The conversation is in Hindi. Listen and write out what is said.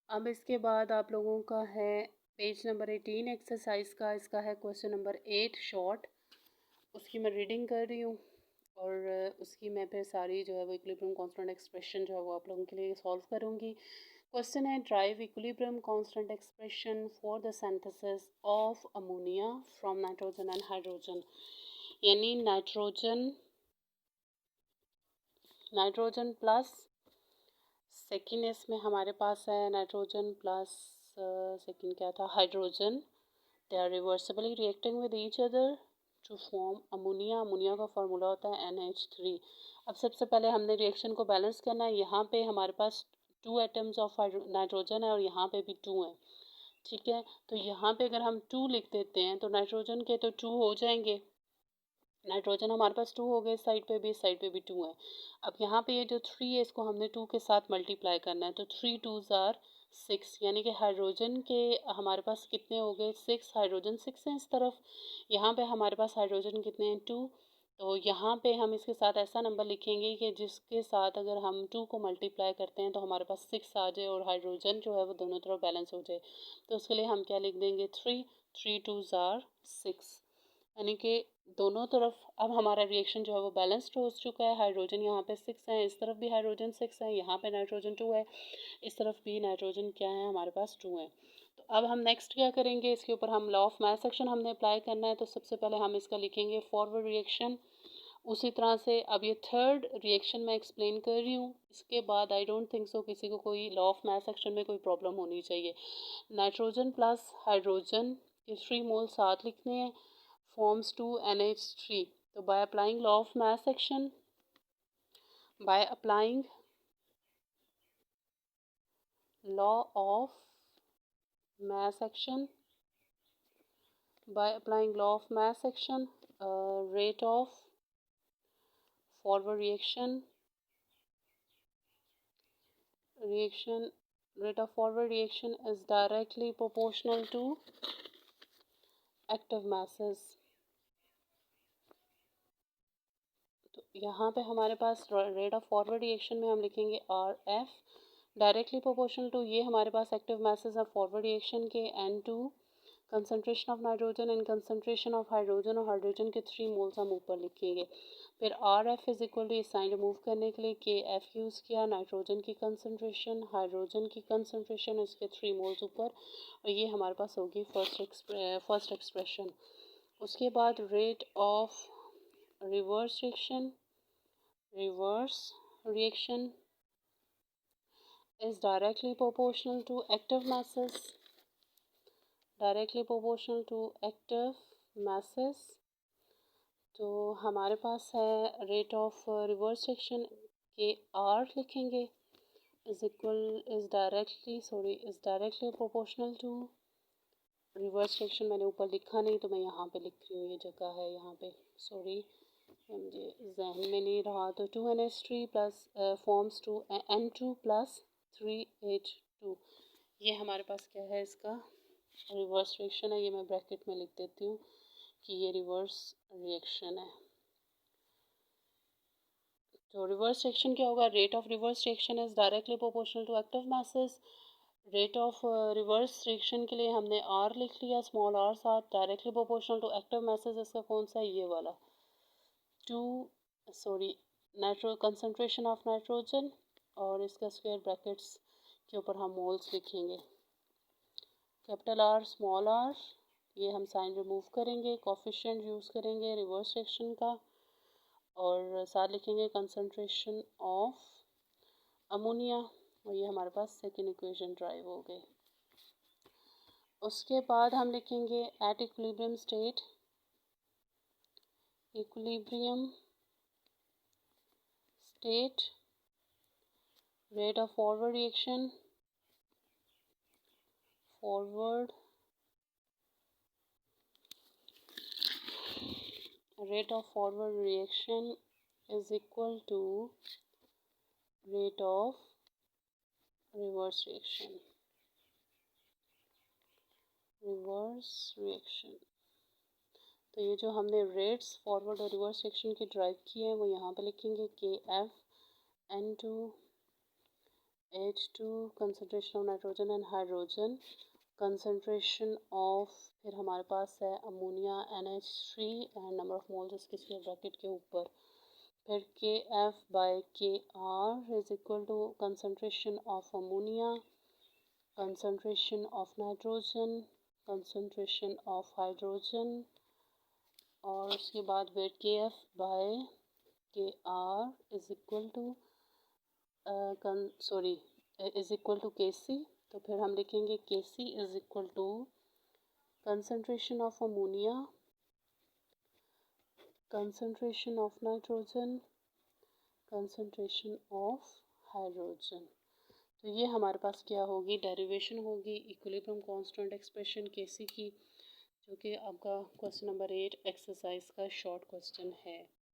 अब इसके बाद आप लोगों का है पेज नंबर 18 एक्सरसाइज का। इसका है क्वेश्चन नंबर 8 शॉर्ट। उसकी मैं रीडिंग कर रही हूँ और उसकी मैं फिर सारी जो है वो इक्विलिब्रियम कांस्टेंट एक्सप्रेशन जो है वो आप लोगों के लिए सॉल्व करूँगी। क्वेश्चन है derive equilibrium constant expression for the synthesis of ammonia from nitrogen and hydrogen. यानी नाइट्रोजन प्लस सेकेंड इसमें हमारे पास है नाइट्रोजन प्लस सेकेंड क्या था, hydrogen. They are reversibly reacting with each other to form ammonia. Ammonia का फार्मूला होता है NH3। अब सबसे पहले हमने रिएक्शन को बैलेंस करना है। यहाँ पे हमारे पास 2 एटम्स ऑफ नाइट्रोजन है और यहाँ पे भी 2 है, ठीक है। तो यहाँ पे अगर हम 2 लिख देते हैं तो नाइट्रोजन के तो 2 हो जाएंगे। नाइट्रोजन हमारे पास 2 हो गए, इस साइड पे भी, इस साइड पे भी 2 है। अब यहाँ पे ये जो 3 है इसको हमने 2 के साथ मल्टीप्लाई करना है, तो 3 2s आर 6, यानी कि हाइड्रोजन के हमारे पास कितने हो गए 6, हाइड्रोजन 6 हैं इस तरफ। यहाँ पे हमारे पास हाइड्रोजन कितने हैं 2। तो यहाँ पे हम इसके साथ ऐसा नंबर लिखेंगे कि जिसके साथ अगर हम 2 को मल्टीप्लाई करते हैं तो हमारे पास 6 आ जाए और हाइड्रोजन जो है वो दोनों तरफ बैलेंस हो जाए। तो उसके लिए हम क्या लिख देंगे 3, 3 2s आर 6, यानी कि दोनों तरफ अब हमारा रिएक्शन जो है वो बैलेंस्ड हो चुका है। हाइड्रोजन यहाँ पे 6 है, इस तरफ भी हाइड्रोजन 6 है, यहाँ पे नाइट्रोजन 2 है, इस तरफ भी नाइट्रोजन क्या है हमारे पास 2 है। तो अब हम नेक्स्ट क्या करेंगे, इसके ऊपर हम लॉ ऑफ मास एक्शन हमने अप्लाई करना है। तो सबसे पहले हम इसका लिखेंगे फॉरवर्ड रिएक्शन। उसी तरह से अब ये थर्ड रिएक्शन मैं एक्सप्लेन कर रही हूँ, इसके बाद आई डोंट थिंक सो किसी को कोई लॉ ऑफ मास एक्शन में कोई प्रॉब्लम होनी चाहिए। नाइट्रोजन प्लस हाइड्रोजन के 3 मोल साथ लिखने हैं, forms 2 NH3। So by applying law of mass action, by applying law of mass action, by applying law of mass action, rate of forward rate of forward reaction is directly proportional to active masses। तो यहाँ पे हमारे पास रेट ऑफ फॉरवर्ड रिएक्शन में हम लिखेंगे RF, डायरेक्टली प्रोपोर्शनल टू, ये हमारे पास एक्टिव मैसेज है फॉरवर्ड रिएक्शन के, N2 concentration of nitrogen and concentration of hydrogen, और हाइड्रोजन के 3 मोल्स हम ऊपर लिखेंगे। फिर RF इज इक्वल टू इस साइन रिमूव करने के लिए KF यूज़ किया, नाइट्रोजन की कंसंट्रेशन, हाइड्रोजन की कंसंट्रेशन, इसके 3 मोल्स ऊपर, और ये हमारे पास होगी फर्स्ट एक्सप्रेशन। उसके बाद rate of reverse reaction is directly proportional to active masses, तो हमारे पास है रेट ऑफ रिवर्स रिएक्शन के R लिखेंगे is directly proportional to reverse reaction. मैंने ऊपर लिखा नहीं तो मैं यहाँ पे लिख रही हूँ, ये जगह है यहाँ पे, सॉरी मुझे जहन में नहीं रहा। तो 2NH3 plus forms 2 N2 plus 3H2, ये हमारे पास क्या है, इसका रिवर्स रिएक्शन है। ये मैं ब्रैकेट में लिख देती हूँ कि ये रिवर्स रिएक्शन है। तो रिवर्स रिएक्शन क्या होगा, rate of reverse reaction is directly proportional to active masses. Rate of reverse reaction के लिए हमने R लिख लिया, स्मॉल r साथ, directly proportional to active masses इसका कौन सा है, ये वाला, कंसंट्रेशन ऑफ नाइट्रोजन, और इसका स्क्वायर ब्रैकेट्स के ऊपर हम मोल्स लिखेंगे, कैपिटल R स्मॉल r, ये हम साइन रिमूव करेंगे, कोफिशिएंट यूज़ करेंगे रिवर्स रिएक्शन का, और साथ लिखेंगे कंसंट्रेशन ऑफ अमोनिया, और ये हमारे पास सेकेंड इक्वेशन ड्राइव हो गई। उसके बाद हम लिखेंगे at equilibrium state, rate of forward reaction is equal to rate of reverse reaction। तो ये जो हमने रेट्स फॉरवर्ड और रिवर्स रिएक्शन की ड्राइव की है वो यहाँ पे लिखेंगे KF N2 H2 concentration of nitrogen and hydrogen, concentration of, फिर हमारे पास है ammonia NH3 and number of moles इसके स्क्वायर ब्रैकेट के ऊपर, फिर KF/KR is equal to concentration of ammonia, concentration of nitrogen, concentration of hydrogen, और उसके बाद फिर KF/KR is equal to is equal to KC। तो फिर हम लिखेंगे KC is equal to concentration of ammonia, concentration of nitrogen, concentration of hydrogen. तो ये हमारे पास क्या होगी, डेरिवेशन होगी इक्विलिब्रियम कांस्टेंट एक्सप्रेशन KC की, जो कि आपका क्वेश्चन नंबर 8 एक्सरसाइज का शॉर्ट क्वेश्चन है।